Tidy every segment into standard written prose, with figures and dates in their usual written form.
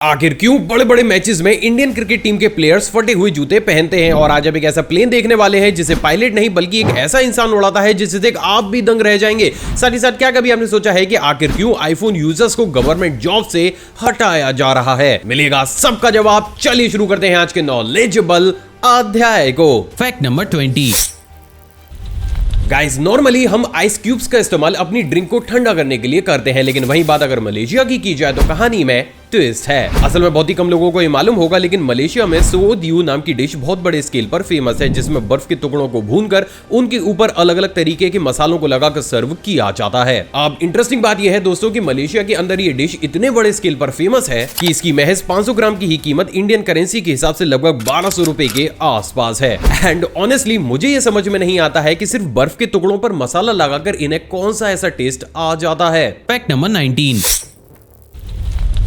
आखिर क्यों बड़े बड़े मैचेस में इंडियन क्रिकेट टीम के प्लेयर्स फटे हुए जूते पहनते हैं। और आज अब एक ऐसा प्लेन देखने वाले हैं जिसे पायलट नहीं बल्कि एक ऐसा इंसान उड़ाता है जिसे देख आप भी दंग रह जाएंगे। साथ ही साथ क्या कभी आपने सोचा है कि आखिर क्यों आईफोन यूजर्स को गवर्नमेंट जॉब से हटाया जा रहा है? मिलेगा सबका जवाब। चलिए शुरू करते हैं आज के नॉलेजेबल अध्याय को। Fact number 20। गाइस, नॉर्मली हम आइस क्यूब्स का इस्तेमाल अपनी ड्रिंक को ठंडा करने के लिए करते हैं, लेकिन वही बात अगर मलेशिया की जाए तो कहानी में ट्विस्ट है। असल में बहुत ही कम लोगों को ये मालूम होगा, लेकिन मलेशिया में सो दियू नाम की डिश बहुत बड़े स्केल पर फेमस है, जिसमें बर्फ के टुकड़ों को भूनकर उनके ऊपर अलग अलग तरीके के मसालों को लगाकर सर्व किया जाता है। अब इंटरेस्टिंग बात यह है दोस्तों कि मलेशिया के अंदर ये डिश इतने बड़े स्केल पर फेमस है कि इसकी महज 500 ग्राम की ही कीमत इंडियन करेंसी के हिसाब से लगभग 1200 रुपए के आसपास है। एंड ऑनेस्टली मुझे ये समझ में नहीं आता है कि सिर्फ बर्फ के टुकड़ों पर मसाला लगाकर इन्हें कौन सा ऐसा टेस्ट आ जाता है। Fact number 19।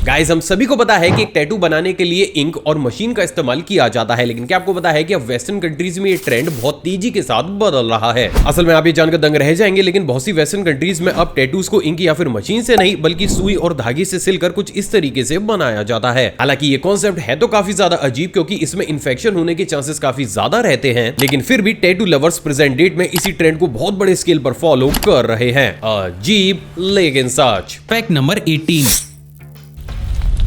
गाइस, हम सभी को पता है कि एक टैटू बनाने के लिए इंक और मशीन का इस्तेमाल किया जाता है, लेकिन क्या आपको पता है कि अब वेस्टर्न कंट्रीज में ये ट्रेंड बहुत तेजी के साथ बदल रहा है। असल में आप ये जानकर दंग रह जाएंगे, लेकिन बहुत सी वेस्टर्न कंट्रीज में अब टैटूज को इंक या फिर मशीन से नहीं बल्कि सुई और धागे से सिलकर कुछ इस तरीके से बनाया जाता है। हालांकि ये कॉन्सेप्ट है तो काफी ज्यादा अजीब, क्योंकि इसमें इन्फेक्शन होने के चांसेस काफी ज्यादा रहते हैं, लेकिन फिर भी टैटू लवर्स प्रेजेंट डेट में इसी ट्रेंड को बहुत बड़े स्केल पर फॉलो कर रहे हैं। अजीब लेकिन सच। Fact number 18।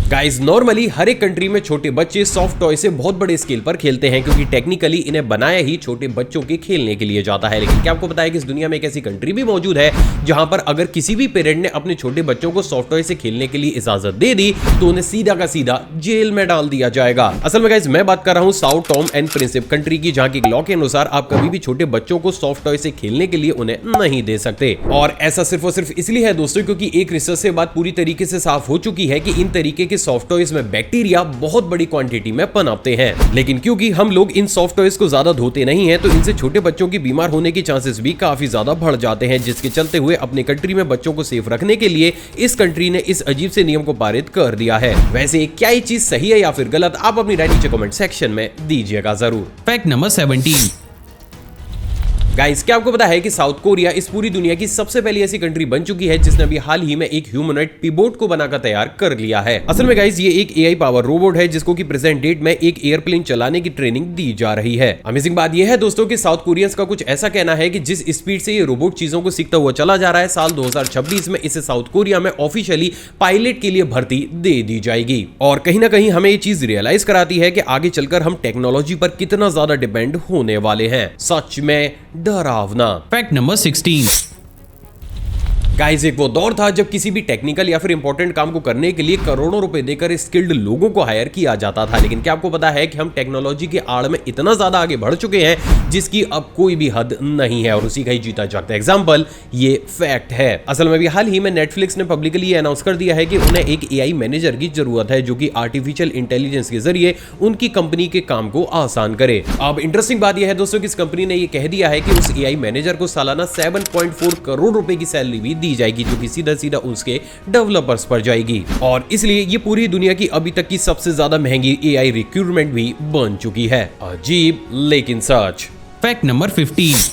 गाइस, नॉर्मली हर एक कंट्री में छोटे बच्चे सॉफ्ट टॉय से बहुत बड़े स्केल पर खेलते हैं, क्योंकि टेक्निकली इन्हें बनाया ही छोटे बच्चों के खेलने के लिए जाता है। लेकिन क्या आपको पता है कि इस दुनिया में एक ऐसी कंट्री भी मौजूद है जहां पर अगर किसी भी पेरेंट ने अपने छोटे बच्चों को सॉफ्ट टॉय से खेलने के लिए इजाजत दे दी तो उन्हें सीधा का सीधा जेल में डाल दिया जाएगा। असल में गाइस, मैं बात कर रहा हूं साउ टॉम एंड प्रिंसिप कंट्री की, जहां की लॉ के अनुसार आप कभी भी छोटे बच्चों को सॉफ्ट टॉय से खेलने के लिए उन्हें नहीं दे सकते। और ऐसा सिर्फ और सिर्फ इसलिए है दोस्तों क्योंकि एक रिसर्च से बात पूरी तरीके से साफ हो चुकी है कि इन तरीके के सॉफ्ट टॉयज में बैक्टीरिया बहुत बड़ी क्वांटिटी में पनपते हैं, लेकिन क्योंकि हम लोग इन सॉफ्ट टॉयज को ज्यादा धोते नहीं हैं तो इनसे छोटे बच्चों की बीमार होने के चांसेस भी काफी ज्यादा बढ़ जाते हैं, जिसके चलते हुए अपने कंट्री में बच्चों को सेफ रखने के लिए इस कंट्री ने इस अजीब से नियम को पारित कर दिया है। वैसे क्या ये चीज सही है या फिर गलत, आप अपनी राय नीचे कमेंट सेक्शन में दीजिएगा जरूर। Fact number 17। गाइस, क्या आपको पता है कि साउथ कोरिया इस पूरी दुनिया की सबसे पहली ऐसी कंट्री बन चुकी है जिसने अभी हाल ही में एक ह्यूमनॉइड पिबोट को बनाकर तैयार कर लिया है। असल में गाइस, ये एक एआई पावर रोबोट है जिसको कि प्रेजेंट डेट में एक एयरप्लेन चलाने की ट्रेनिंग दी जा रही है। अमेजिंग बात यह है दोस्तों कि साउथ कोरियंस का कुछ ऐसा कहना है कि जिस स्पीड से ये रोबोट चीजों को सीखता हुआ चला जा रहा है, साल 2026 में इसे साउथ कोरिया में ऑफिशियली पायलट के लिए भर्ती दे दी जाएगी। और कहीं ना कहीं हमें ये चीज रियलाइज कराती है कि आगे चलकर हम टेक्नोलॉजी पर कितना ज्यादा डिपेंड होने वाले हैं। सच में डरावना। Fact number 16। गाइस, एक वो दौर था जब किसी भी टेक्निकल या फिर इंपॉर्टेंट काम को करने के लिए करोड़ों रुपए देकर स्किल्ड लोगों को हायर किया जाता था, लेकिन क्या आपको पता है कि हम टेक्नोलॉजी के आड़ में इतना ज्यादा आगे बढ़ चुके हैं जिसकी अब कोई भी हद नहीं है, और उसी का ही जीता जागता एग्जांपल ये फैक्ट है। असल में भी हाल ही में नेटफ्लिक्स ने पब्लिकली ये अनाउंस कर दिया है कि उन्हें एक एआई मैनेजर की जरूरत है जो कि आर्टिफिशियल इंटेलिजेंस के जरिए उनकी कंपनी के काम को आसान करे। अब इंटरेस्टिंग बात यह है दोस्तों कि इस कंपनी ने यह कह दिया है कि उस एआई मैनेजर को सालाना 7.4 करोड़ रुपए की सैलरी भी दी जाएगी, जो कि सीधा सीधा उसके डेवलपर्स पर जाएगी। और इसलिए ये पूरी दुनिया की अभी तक की सबसे ज्यादा महंगी एआई रिक्रूटमेंट भी बन चुकी है। अजीब लेकिन सच। Fact number 15।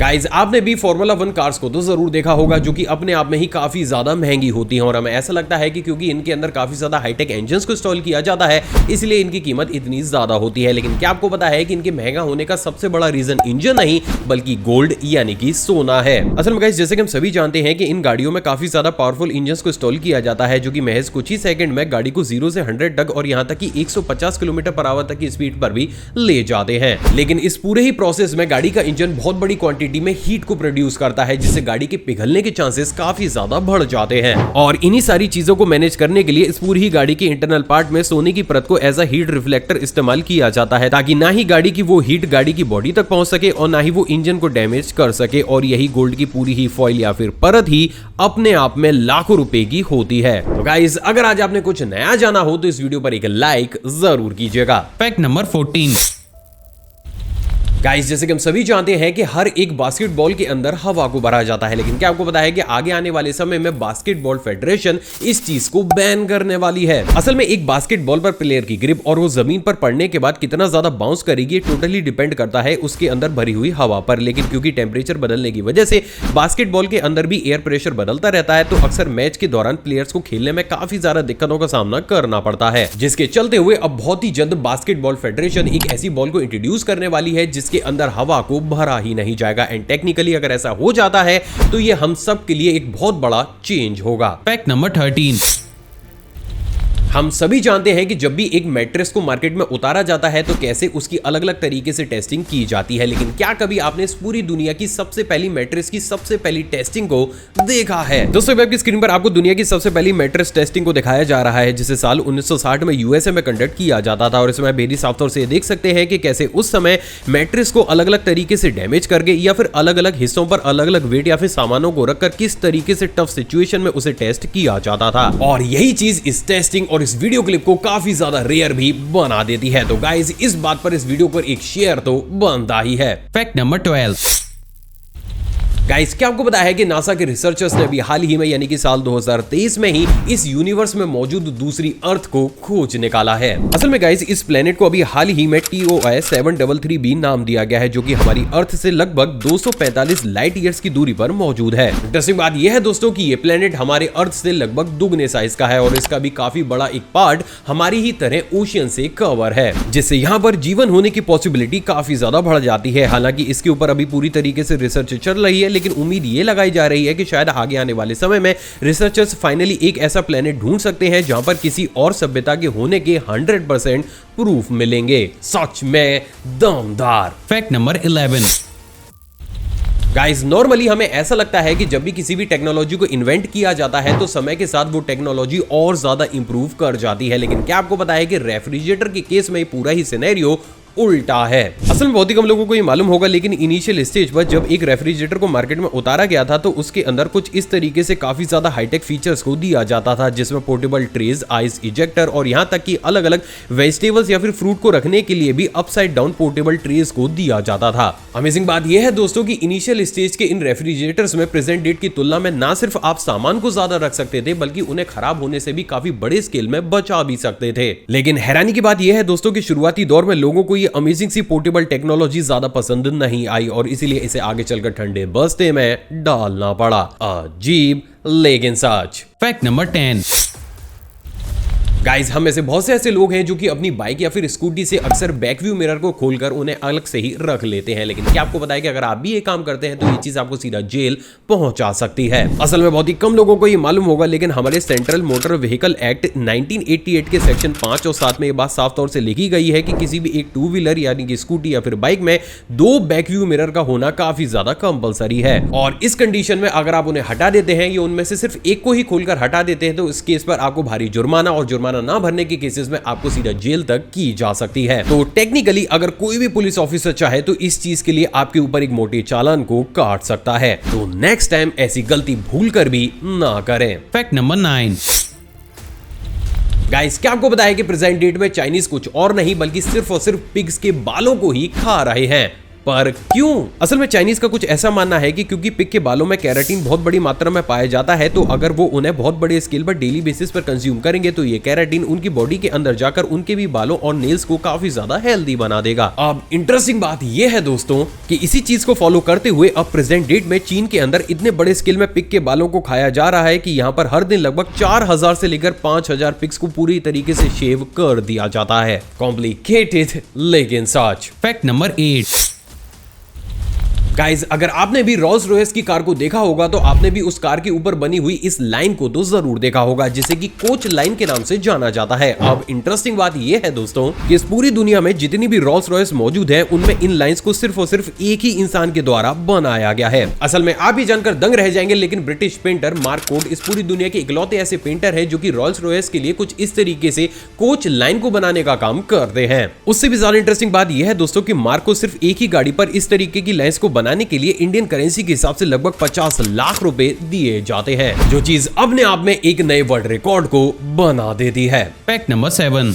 गाइज, आपने भी फॉर्मूला 1 कार्स को तो जरूर देखा होगा जो कि अपने आप में ही काफी ज्यादा महंगी होती हैं, और हमें ऐसा लगता है कि क्योंकि इनके अंदर काफी ज्यादा हाईटेक इंजन्स को इंस्टॉल किया जाता है इसलिए इनकी कीमत इतनी ज्यादा होती है। लेकिन क्या आपको पता है कि इनके महंगा होने का सबसे बड़ा रीजन इंजन नहीं बल्कि गोल्ड यानी कि सोना है। असल में गाइज, जैसे कि हम सभी जानते हैं कि इन गाड़ियों में काफी ज्यादा पावरफुल इंजन्स को इंस्टॉल किया जाता है जो कि महज कुछ ही सेकंड में गाड़ी को 0 से 100 तक और यहां तक कि 150 किलोमीटर पर आवर तक की स्पीड पर भी ले जाते हैं। लेकिन इस पूरे ही प्रोसेस में गाड़ी का इंजन बहुत बड़ी क्वांटिटी में हीट को प्रोड्यूस करता है, जिससे गाड़ी के पिघलने के चांसेस काफी ज्यादा बढ़ जाते हैं। और इन्हीं सारी चीजों को मैनेज करने के लिए इस पूरी ही गाड़ी के इंटरनल पार्ट में सोने की परत को एज अ हीट रिफ्लेक्टर इस्तेमाल किया जाता है, ताकि ना ही गाड़ी की वो हीट गाड़ी की बॉडी तक पहुंच सके और ना ही वो इंजन को डैमेज कर सके। और यही गोल्ड की पूरी ही फॉइल या फिर परत ही अपने आप में लाखों रुपए की होती है। तो गाइस, अगर आज आपने कुछ नया जाना हो तो इस वीडियो पर एक लाइक जरूर कीजिएगा। Fact number 14। गाइस जैसे कि हम सभी जानते हैं कि हर एक बास्केटबॉल के अंदर हवा को भरा जाता है, लेकिन क्या आपको पता है कि आगे आने वाले समय में बास्केटबॉल फेडरेशन इस चीज को बैन करने वाली है। असल में एक बास्केटबॉल पर प्लेयर की ग्रिप और वो जमीन पर पड़ने के बाद कितना ज्यादा बाउंस करेगी टोटली डिपेंड करता है उसके अंदर भरी हुई हवा पर। लेकिन क्योंकि टेम्परेचर बदलने की वजह से बास्केटबॉल के अंदर भी एयर प्रेशर बदलता रहता है, तो अक्सर मैच के दौरान प्लेयर्स को खेलने में काफी ज्यादा दिक्कतों का सामना करना पड़ता है, जिसके चलते हुए अब बहुत ही जल्द बास्केटबॉल फेडरेशन एक ऐसी बॉल को इंट्रोड्यूस करने वाली है जिसके अंदर हवा को भरा ही नहीं जाएगा। एंड टेक्निकली अगर ऐसा हो जाता है तो ये हम सब के लिए एक बहुत बड़ा चेंज होगा। Fact number 13। हम सभी जानते हैं कि जब भी एक मैट्रेस को मार्केट में उतारा जाता है तो कैसे उसकी अलग अलग तरीके से टेस्टिंग की जाती है, लेकिन क्या कभी आपने इस पूरी दुनिया की सबसे पहली मैट्रेस की सबसे पहली टेस्टिंग को देखा है? दोस्तों वेब की स्क्रीन पर आपको दुनिया की सबसे पहली मैट्रेस टेस्टिंग को दिखाया जा रहा है, जिसे साल 1960 में यूएसए में कंडक्ट किया जाता था। और इसमें बेहद साफ तौर से देख सकते हैं कि कैसे उस समय मैट्रेस को अलग अलग तरीके से डैमेज करके या फिर अलग अलग हिस्सों पर अलग अलग वेट या फिर सामानों को रखकर किस तरीके से टफ सिचुएशन में उसे टेस्ट किया जाता था। और यही चीज इस टेस्टिंग और इस वीडियो क्लिप को काफी ज्यादा रेयर भी बना देती है। तो गाइस इस बात पर इस वीडियो पर एक शेयर तो बनता ही है। Fact number 12। गाइस क्या आपको पता है कि नासा के रिसर्चर्स ने अभी हाल ही में यानी कि साल 2023 में ही इस यूनिवर्स में मौजूद दूसरी अर्थ को खोज निकाला है। असल में गाइस इस प्लेनेट को अभी हाल ही में TOI 733b नाम दिया गया है, जो कि हमारी अर्थ से लगभग 245 लाइट ईयर्स की दूरी पर मौजूद है। इंटरेस्टिंग बात यह है दोस्तों कि ये प्लेनेट हमारे अर्थ से लगभग दुगने साइज का है और इसका भी काफी बड़ा एक पार्ट हमारी ही तरह ओशियन से कवर है, जिससे यहाँ पर जीवन होने की पॉसिबिलिटी काफी ज्यादा बढ़ जाती है। हालांकि इसके ऊपर अभी पूरी तरीके से रिसर्च चल रही है, लेकिन उम्मीद ये लगाई जा रही है कि शायद आगे आने वाले समय में रिसर्चर्स फाइनली एक ऐसा प्लेनेट ढूंढ सकते हैं जहां पर किसी और सभ्यता के होने के 100% प्रूफ मिलेंगे। सच में दमदार। Fact number 11। गाइस नॉर्मली हमें ऐसा लगता है कि जब भी किसी भी टेक्नोलॉजी को इन्वेंट किया जाता है तो समय के साथ वो टेक्नोलॉजी और ज्यादा इंप्रूव कर जाती है, लेकिन क्या आपको पता है कि रेफ्रिजरेटर के केस में पूरा ही सिनेरियो उल्टा है। असल में बहुत ही कम लोगों को ये मालूम होगा, लेकिन इनिशियल स्टेज पर जब एक रेफ्रिजरेटर को मार्केट में उतारा गया था तो उसके अंदर कुछ इस तरीके से काफी ज्यादा हाईटेक फीचर्स को दिया जाता था, जिसमें पोर्टेबल ट्रेज, आइस इजेक्टर और यहां तक कि अलग अलग वेजिटेबल्स या फिर फ्रूट को रखने के लिए भी अपसाइड डाउन पोर्टेबल ट्रेज को दिया जाता था। अमेजिंग बात यह है दोस्तों कि इनिशियल स्टेज के इन रेफ्रिजरेटर्स में प्रेजेंट डेट की तुलना में ना सिर्फ आप सामान को ज्यादा रख सकते थे बल्कि उन्हें खराब होने से भी काफी बड़े स्केल में बचा भी सकते थे। लेकिन हैरानी की बात यह है दोस्तों कि शुरुआती दौर में लोगों को ये अमेजिंग सी पोर्टेबल टेक्नोलॉजी ज्यादा पसंद नहीं आई और इसीलिए इसे आगे चलकर ठंडे बस्ते में डालना पड़ा। अजीब लेकिन सच। Fact number 10। गाइस हम में से बहुत से ऐसे लोग हैं जो कि अपनी बाइक या फिर स्कूटी से अक्सर बैक व्यू मिरर को खोलकर उन्हें अलग से ही रख लेते हैं, लेकिन क्या आपको पता है कि अगर आप भी ये काम करते हैं तो ये चीज आपको सीधा जेल पहुंचा सकती है। असल में बहुत ही कम लोगों को ये मालूम होगा, लेकिन हमारे सेंट्रल मोटर व्हीकल एक्ट 1988 के सेक्शन 5 और 7 में ये बात साफ तौर से लिखी गई है कि किसी भी एक टू व्हीलर यानी कि स्कूटी या फिर बाइक में 2 बैक व्यू मिरर का होना काफी ज्यादा कंपलसरी है। और इस कंडीशन में अगर आप उन्हें हटा देते हैं या उनमें से सिर्फ एक को ही खोलकर हटा देते हैं तो इस केस पर आपको भारी जुर्माना और जुर्माना ना भरने के केसेस में आपको सीधा जेल तक की जा सकती है। तो टेक्निकली अगर कोई भी पुलिस ऑफिसर चाहे तो इस चीज के लिए आपके ऊपर एक मोटे चालान को काट सकता है। तो नेक्स्ट टाइम ऐसी गलती भूलकर भी ना करें। Fact number 9। गाइस क्या आपको पता है कि प्रेजेंट डेट में चाइनीज कुछ और नहीं बल्कि सिर्फ और सिर्फ पिग्स के बालों को ही खा रहे हैं? पर क्यों? असल में चाइनीज का कुछ ऐसा मानना है कि क्योंकि पिग के बालों में कैराटीन बहुत बड़ी मात्रा में पाया जाता है, तो अगर वो उन्हें बहुत बड़े स्केल पर डेली बेसिस पर कंज्यूम करेंगे तो ये कैराटीन उनकी बॉडी के अंदर जाकर उनके भी बालों और नेल्स को काफी ज्यादा हेल्दी बना देगा। अब इंटरेस्टिंग बात यह है दोस्तों कि इसी चीज को फॉलो करते हुए अब प्रेजेंट डेट में चीन के अंदर इतने बड़े स्केल में पिग के बालों को खाया जा रहा है कि यहाँ पर हर दिन लगभग 4000 से लेकर 5000 पिग्स को पूरी तरीके से शेव कर दिया जाता है। कॉम्प्लिकेटेड लेकिन सच। Fact number 8। गाइज अगर आपने भी रोल्स रॉयस की कार को देखा होगा तो आपने भी उस कार के ऊपर बनी हुई इस लाइन को तो जरूर देखा होगा, जिसे कि कोच लाइन के नाम से जाना जाता है। अब इंटरेस्टिंग बात यह है दोस्तों कि इस पूरी दुनिया में जितनी भी रोल्स रॉयस मौजूद है उनमें इन लाइंस को सिर्फ और सिर्फ एक ही इंसान के द्वारा बनाया गया है। असल में आप ही जानकर दंग रह जाएंगे, लेकिन ब्रिटिश पेंटर मार्क कोट इस पूरी दुनिया के इकलौते ऐसे पेंटर है जो कि रोल्स रॉयस के लिए कुछ इस तरीके से कोच लाइन को बनाने का काम करते हैं। उससे भी ज्यादा इंटरेस्टिंग बात यह है दोस्तों कि मार्क को सिर्फ एक ही गाड़ी पर इस तरीके की लाइंस को बनाने के लिए इंडियन करेंसी के हिसाब से लगभग 50 लाख रुपए दिए जाते हैं, जो चीज अपने आप में एक नए वर्ल्ड रिकॉर्ड को बना देती है। Fact number 7।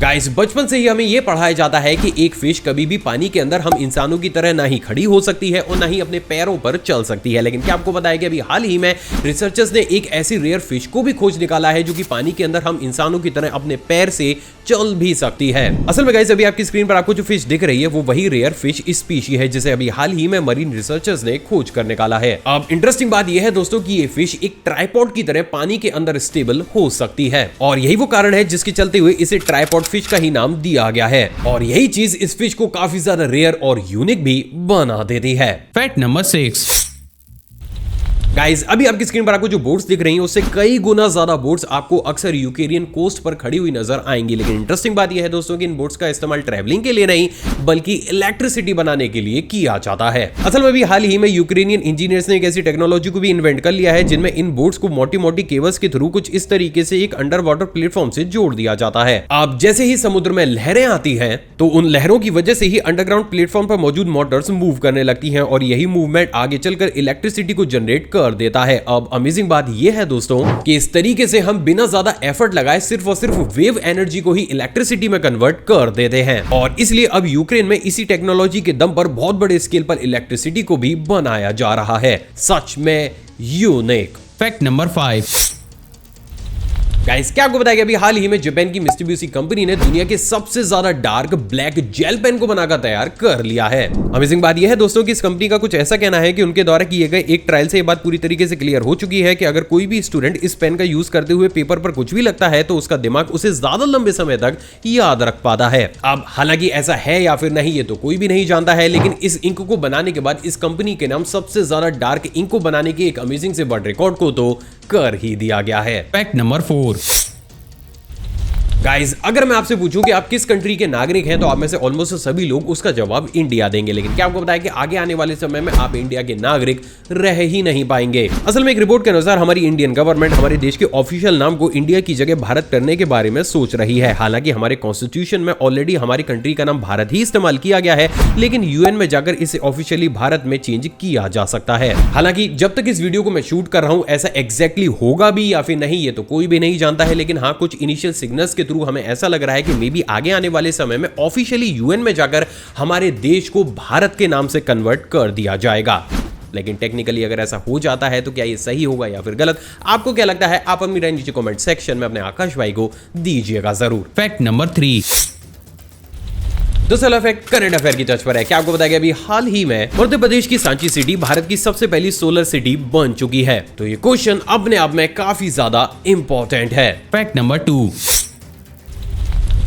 गाइस बचपन से ही हमें यह पढ़ाया जाता है कि एक फिश कभी भी पानी के अंदर हम इंसानों की तरह ना ही खड़ी हो सकती है और ना ही अपने पैरों पर चल सकती है। लेकिन क्या आपको पता है कि अभी हाल ही में रिसर्चर्स ने एक ऐसी रेयर फिश को भी खोज निकाला है जो कि पानी के अंदर हम इंसानों की तरह अपने पैर से चल भी सकती है। असल में गाइस अभी आपकी स्क्रीन पर आपको जो फिश दिख रही है वो वही रेयर फिश स्पीशी है जिसे अभी हाल ही में मरीन रिसर्चर्स ने खोज कर निकाला है। अब इंटरेस्टिंग बात यह है दोस्तों कि ये फिश एक ट्राइपॉड की तरह पानी के अंदर स्टेबल हो सकती है और यही वो कारण है जिसके चलते हुए इसे ट्राइपॉड फिश का ही नाम दिया गया है और यही चीज इस फिश को काफी ज्यादा रेयर और यूनिक भी बना देती है। Fact number 6। गाइस अभी आपकी स्क्रीन पर आपको जो बोट्स दिख रही हैं उससे कई गुना ज्यादा बोट्स आपको अक्सर यूक्रेनियन कोस्ट पर खड़ी हुई नजर आएंगी। लेकिन इंटरेस्टिंग बात यह है दोस्तों कि इन बोट्स का इस्तेमाल ट्रैवलिंग के लिए नहीं बल्कि इलेक्ट्रिसिटी बनाने के लिए किया जाता है। असल में भी हाल ही में यूक्रेनियन इंजीनियर्स ने एक ऐसी टेक्नोलॉजी को भी इन्वेंट कर लिया है जिनमें इन बोट्स को मोटी मोटी केबल्स के थ्रू कुछ इस तरीके से एक अंडर वाटर प्लेटफॉर्म से जोड़ दिया जाता है। अब जैसे ही समुद्र में लहरें आती हैं तो उन लहरों की वजह से ही अंडरग्राउंड प्लेटफॉर्म पर मौजूद मोटर्स मूव करने लगती हैं और यही मूवमेंट आगे चलकर इलेक्ट्रिसिटी को जनरेट कर देता है। अब अमेजिंग बात यह है दोस्तों कि इस तरीके से हम बिना ज्यादा एफर्ट लगाए सिर्फ और सिर्फ वेव एनर्जी को ही इलेक्ट्रिसिटी में कन्वर्ट कर देते हैं और इसलिए अब यूक्रेन में इसी टेक्नोलॉजी के दम पर बहुत बड़े स्केल पर इलेक्ट्रिसिटी को भी बनाया जा रहा है। सच में यूनिक। Fact number 5। गाइस क्या आपको बताया कि अभी हाल ही में जापान की मित्सुबिशी कंपनी ने दुनिया के सबसे ज्यादा डार्क ब्लैक जेल पेन को बनाकर तैयार कर लिया है। अमेजिंग बात यह है दोस्तों कि इस कंपनी का कुछ ऐसा कहना है कि उनके द्वारा किए गए एक ट्रायल से यह बात पूरी तरीके से क्लियर हो चुकी है कि अगर कोई भी स्टूडेंट इस पेन का यूज करते हुए पेपर पर कुछ भी लगता है तो उसका दिमाग उसे ज्यादा लंबे समय तक याद रख पाता है। अब हालांकि ऐसा है या फिर नहीं ये तो कोई भी नहीं जानता है, लेकिन इस इंक को बनाने के बाद इस कंपनी के नाम सबसे ज्यादा डार्क इंक को बनाने के एक अमेजिंग से वर्ल्ड रिकॉर्ड को तो कर ही दिया गया है। Fact number 4। गाइस अगर मैं आपसे पूछूं कि आप किस कंट्री के नागरिक हैं तो आप में से ऑलमोस्ट सभी लोग उसका जवाब इंडिया देंगे। लेकिन क्या आपको बताया कि आगे आने वाले समय में आप इंडिया के नागरिक रह ही नहीं पाएंगे। असल में एक रिपोर्ट के अनुसार हमारी इंडियन गवर्नमेंट हमारे देश के ऑफिशियल नाम को इंडिया की जगह भारत करने के बारे में सोच रही है। हालांकि हमारे कॉन्स्टिट्यूशन में ऑलरेडी हमारी कंट्री का नाम भारत ही इस्तेमाल किया गया है, लेकिन यूएन में जाकर इसे ऑफिशियली भारत में चेंज किया जा सकता है। हालांकि जब तक इस वीडियो को मैं शूट कर रहा हूं ऐसा एग्जैक्टली होगा भी या फिर नहीं ये तो कोई भी नहीं जानता है, लेकिन हाँ कुछ इनिशियल सिग्नल्स के थ्रू हमें ऐसा लग रहा है कि मे बी आगे आने वाले समय में ऑफिशियली यूएन में जाकर हमारे देश को भारत के नाम से कन्वर्ट कर दिया जाएगा। लेकिन टेक्निकली अगर ऐसा हो जाता है तो क्या ये सही होगा या फिर गलत, आपको क्या लगता है आप अपनी राय नीचे कमेंट सेक्शन में अपने आकाश भाई को दीजिएगा जरूर। Fact number 3। दूसरा फैक्ट करंट अफेयर की टच पर है। क्या आपको बताया कि अभी हाल ही में मध्य प्रदेश की सांची सिटी भारत की सबसे पहली सोलर सिटी बन चुकी है। तो ये क्वेश्चन अपने आप में काफी ज्यादा इंपॉर्टेंट है। Fact number 2।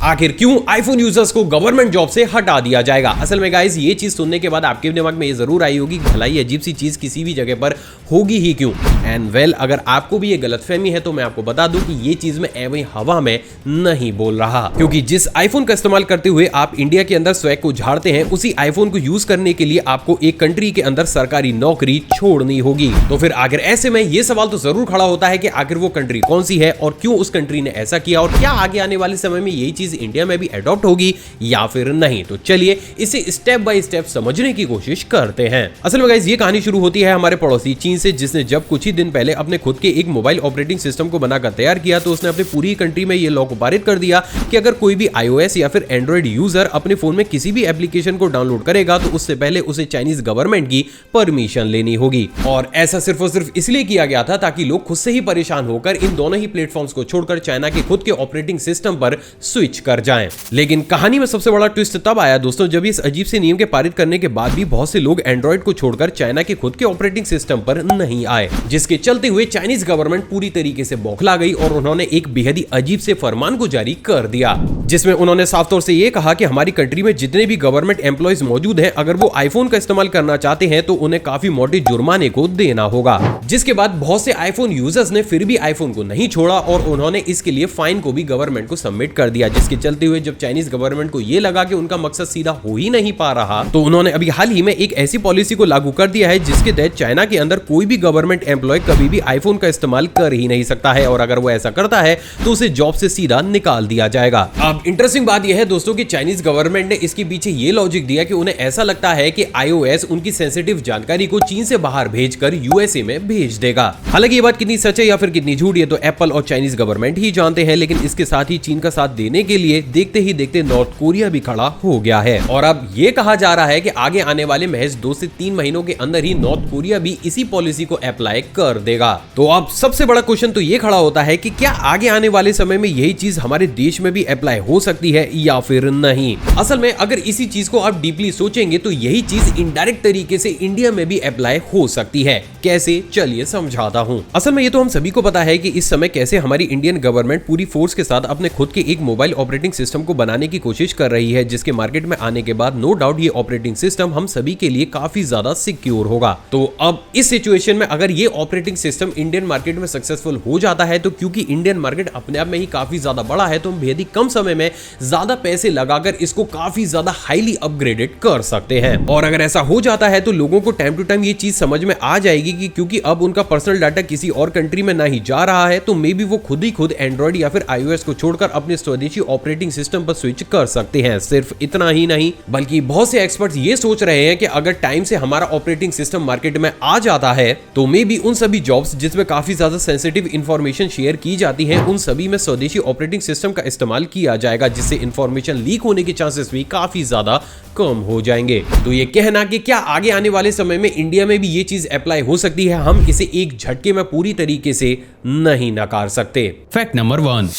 आखिर क्यों आईफोन यूजर्स को गवर्नमेंट जॉब से हटा दिया जाएगा? असल में गाइस ये चीज सुनने के बाद आपके दिमाग में ये जरूर आई होगी भलाई अजीब सी चीज किसी भी जगह पर होगी ही क्यों। एंड वेल अगर आपको भी ये गलतफहमी है तो मैं आपको बता दूं कि ये चीज मैं एवं हवा में नहीं बोल रहा, क्योंकि जिस आईफोन का इस्तेमाल करते हुए आप इंडिया के अंदर स्वैग को झाड़ते हैं उसी आईफोन को यूज करने के लिए आपको एक कंट्री के अंदर सरकारी नौकरी छोड़नी होगी। तो फिर आखिर ऐसे में ये सवाल तो जरूर खड़ा होता है कि आखिर वो कंट्री कौन सी है और क्यों उस कंट्री ने ऐसा किया और क्या आगे आने वाले समय में यही चीज इंडिया में भी अडॉप्ट होगी या फिर नहीं। तो चलिए इसे स्टेप बाय स्टेप समझने की कोशिश करते हैं। असल में गाइस ये कहानी शुरू होती है हमारे पड़ोसी चीन से, जिसने जब कुछ ही दिन पहले अपने खुद के एक मोबाइल ऑपरेटिंग सिस्टम को बनाकर तैयार किया तो उसने अपनी पूरी कंट्री में ये लॉ को पारित कर दिया कि अगर कोई भी iOS या फिर एंड्रॉइड यूजर अपने फोन में किसी भी एप्लीकेशन को डाउनलोड करेगा तो उससे पहले उसे चाइनीज गवर्नमेंट की परमिशन लेनी होगी। और ऐसा सिर्फ और सिर्फ इसलिए किया गया था ताकि लोग खुद से ही परेशान होकर इन दोनों ही प्लेटफॉर्म्स को छोड़कर चाइना के खुद के ऑपरेटिंग सिस्टम पर स्विच कर जाएं। लेकिन कहानी में सबसे बड़ा ट्विस्ट तब आया दोस्तों जब इस अजीब से नियम के पारित करने के बाद भी बहुत से लोग एंड्रॉइड को छोड़कर चाइना के खुद के ऑपरेटिंग सिस्टम पर नहीं आए, जिसके चलते हुए चाइनीज गवर्नमेंट पूरी तरीके से बौखला गई और उन्होंने एक बेहद ही अजीब से फरमान को जारी कर दिया, जिसमें उन्होंने साफ तौर से यह कहा कि हमारी कंट्री में जितने भी गवर्नमेंट एम्प्लॉयज मौजूद हैं अगर वो आईफोन का इस्तेमाल करना चाहते हैं तो उन्हें काफी मोटे जुर्माने को देना होगा। जिसके बाद बहुत से आईफोन यूजर्स ने फिर भी आईफोन को नहीं छोड़ा और उन्होंने इसके लिए फाइन को भी गवर्नमेंट को सबमिट कर दिया, जिसके चलते हुए जब चाइनीज गवर्नमेंट को यह लगा कि उनका मकसद सीधा हो ही नहीं पा रहा तो उन्होंने अभी हाल ही में एक ऐसी पॉलिसी को लागू कर दिया है जिसके तहत चाइना के अंदर कोई भी गवर्नमेंट एम्प्लॉय कभी भी आईफोन का इस्तेमाल कर ही नहीं सकता है और अगर वो ऐसा करता है तो उसे जॉब से सीधा निकाल दिया जाएगा। अब इंटरेस्टिंग बात यह है दोस्तों कि चाइनीज गवर्नमेंट ने इसके पीछे ये लॉजिक दिया कि उन्हें ऐसा लगता है कि iOS उनकी सेंसिटिव जानकारी को चीन से बाहर भेजकर यूएसए में भेज देगा। हालांकि ये बात कितनी सच है या फिर कितनी झूठ ये तो एप्पल और चाइनीज गवर्नमेंट ही जानते हैं, लेकिन इसके साथ ही चीन का साथ देने के के लिए देखते ही देखते नॉर्थ कोरिया भी खड़ा हो गया है और अब ये कहा जा रहा है कि आगे आने वाले महज 2 से 3 महीनों के अंदर ही नॉर्थ कोरिया भी इसी पॉलिसी को अप्लाई कर देगा। तो अब सबसे बड़ा क्वेश्चन तो ये खड़ा होता है कि क्या आगे आने वाले समय में यही चीज हमारे देश में भी अप्लाई हो सकती है या फिर नहीं। असल में अगर इसी चीज को आप डीपली सोचेंगे तो यही चीज इनडायरेक्ट तरीके से इंडिया में भी अप्लाई हो सकती है। कैसे, चलिए समझाता हूं। असल में ये तो हम सभी को पता है कि इस समय कैसे हमारी इंडियन गवर्नमेंट पूरी फोर्स के साथ अपने खुद के एक मोबाइल ऑपरेटिंग सिस्टम को बनाने की कोशिश कर रही है, जिसके मार्केट में आने के बाद नो डाउट ये ऑपरेटिंग सिस्टम हम सभी के लिए काफी ज्यादा सिक्योर होगा। तो अब इस सिचुएशन में अगर ये ऑपरेटिंग सिस्टम इंडियन मार्केट में सक्सेसफुल हो जाता है तो क्योंकि इंडियन मार्केट अपने आप में ही काफी ज्यादा बड़ा है तो हम बेहद ही कम समय में ज्यादा पैसे लगाकर इसको काफी ज्यादा हाईली अपग्रेडेड कर सकते हैं। और अगर ऐसा हो जाता है तो लोगों को टाइम टू टाइम ये चीज समझ में आ जाएगी कि क्योंकि अब उनका पर्सनल डाटा किसी और कंट्री में ना ही जा रहा है तो मे बी वो खुद ही खुद एंड्रॉइड या फिर iOS को छोड़कर अपने स्वदेशी ऑपरेटिंग सिस्टम पर स्विच कर सकते हैं। सिर्फ इतना ही नहीं बल्कि बहुत से एक्सपर्ट्स ये सोच रहे हैं कि अगर टाइम से हमारा ऑपरेटिंग सिस्टम मार्केट में आ जाता है तो मे बी उन सभी जॉब्स जिसमें काफी ज्यादा सेंसिटिव इंफॉर्मेशन शेयर की जाती है उन सभी में स्वदेशी ऑपरेटिंग सिस्टम का इस्तेमाल किया जाएगा, जिससे इंफॉर्मेशन लीक होने के चांसेस भी काफी ज्यादा कम हो जाएंगे। तो ये कहना कि क्या आगे आने वाले समय में इंडिया में भी ये चीज अप्लाई हो सकती है, हम इसे एक झटके में पूरी तरीके से नहीं नकार सकते। Fact number 1।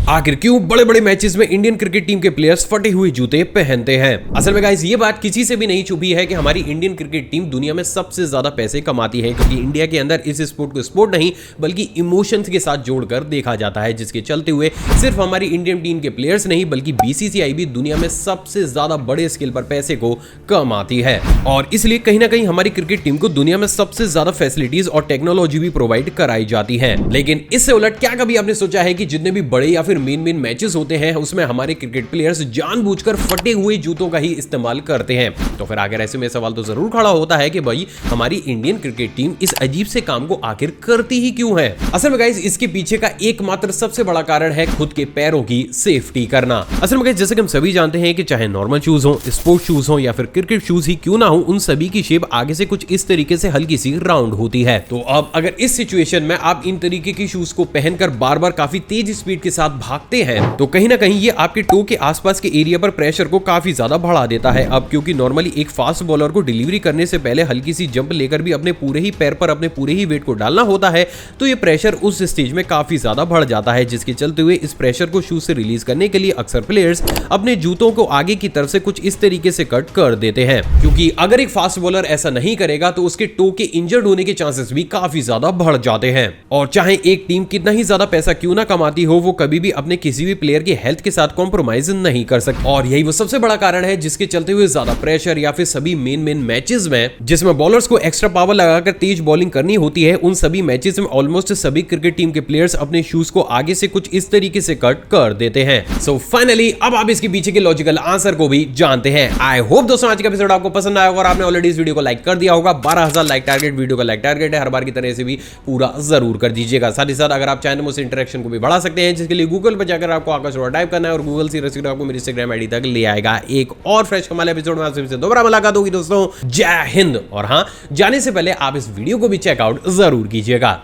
आखिर क्यों बड़े बड़े मैचेस में इंडियन क्रिकेट टीम के प्लेयर्स फटे हुए जूते पहनते हैं। असल में गाइस ये बात किसी से भी नहीं छुपी है कि हमारी इंडियन क्रिकेट टीम दुनिया में सबसे ज्यादा पैसे कमाती है, क्योंकि इंडिया के अंदर इस स्पोर्ट को स्पोर्ट नहीं बल्कि इमोशंस के साथ जोड़कर देखा जाता है, जिसके चलते हुए सिर्फ हमारी इंडियन टीम के प्लेयर्स नहीं बल्कि बीसीसीआई भी दुनिया में सबसे ज्यादा बड़े स्केल पर पैसे को कमाती है। और इसलिए कहीं ना कहीं हमारी क्रिकेट टीम को दुनिया में सबसे ज्यादा फैसिलिटीज और टेक्नोलॉजी भी प्रोवाइड कराई जाती है। लेकिन इससे उलट क्या कभी आपने सोचा है कि जितने भी बड़े या फिर मेन मैचेस होते हैं उसमें हमारे क्रिकेट प्लेयर्स जानबूझकर फटे हुए जूतों का ही इस्तेमाल करते हैं? तो फिर आखिर ऐसे में सवाल तो जरूर खड़ा होता है कि भाई हमारी इंडियन क्रिकेट टीम इस अजीब से काम को आखिर करती ही क्यों है। असल में गाइस इसके पीछे का एकमात्र सबसे बड़ा कारण है खुद के पैरों की सेफ्टी करना। असल में गाइस जैसे कि हम सभी जानते हैं कि चाहे नॉर्मल शूज हो, स्पोर्ट शूज हो या फिर क्रिकेट शूज ही क्यों ना हो, उन सभी की शेप आगे से कुछ इस तरीके से हल्की सी राउंड होती है। तो अब अगर इस सिचुएशन में आप इन तरीके की शूज को पहनकर बार बार काफी तेज स्पीड के साथ भागते हैं तो कहीं ना कहीं ये आपके टो के आसपास के एरिया पर प्रेशर को काफी ज्यादा बढ़ा देता है। अब क्योंकि नॉर्मली एक फास्ट बॉलर को डिलीवरी करने से पहले हल्की सी जंप लेकर भी अपने पूरे ही पैर पर अपने पूरे ही वेट को डालना होता है, तो ये प्रेशर उस स्टेज में काफी ज्यादा बढ़ जाता है, जिसके चलते हुए इस प्रेशर को शूज से रिलीज करने के लिए अक्सर प्लेयर्स अपने जूतों को आगे की तरफ से कुछ इस तरीके से कट कर देते हैं, क्योंकि अगर एक फास्ट बॉलर ऐसा नहीं करेगा तो उसके टो के इंजर्ड होने के चांसेस भी काफी ज्यादा बढ़ जाते हैं। और चाहे एक टीम कितना ही ज्यादा पैसा क्यों ना कमाती हो, वो कभी भी अपने किसी भी प्लेयर की हेल्थ के साथ कॉम्प्रोमाइज नहीं कर सकते। और यही वो सबसे बड़ा कारण है जिसके चलते हुए ज्यादा प्रेशर या फिर सभी मेन मैचेस में जिसमें बॉलर्स को एक्स्ट्रा पावर लगाकर तेज बॉलिंग करनी होती है, उन सभी मैचेस में ऑलमोस्ट सभी क्रिकेट टीम के प्लेयर्स अपने शूज को आगे से कुछ इस तरीके से कट कर देते हैं। सो फाइनली अब आप इसके पीछे के लॉजिकल आंसर को भी जानते हैं। आई होप दोस्तों आज का एपिसोड आपको पसंद आया होगा और आपने ऑलरेडी इस वीडियो को लाइक कर दिया होगा। 12,000 लाइक टारगेट, वीडियो का लाइक टारगेट है, हर बार की तरह से भी पूरा जरूर कर दीजिएगा। साथ ही साथ अगर आप चाहें तो मुझसे इंटरेक्शन को भी बढ़ा सकते हैं, जिसके लिए गूगल पर जाकर आपको आकाश अरोड़ा टाइप करना है और गूगल से रसीद आपको मेरी इंस्टाग्राम आईडी तक ले आएगा। एक और फ्रेश कमाल एपिसोड में आपसे दोबारा मुलाकात होगी दोस्तों। जय हिंद। और हाँ, जाने से पहले आप इस वीडियो को भी चेकआउट जरूर कीजिएगा।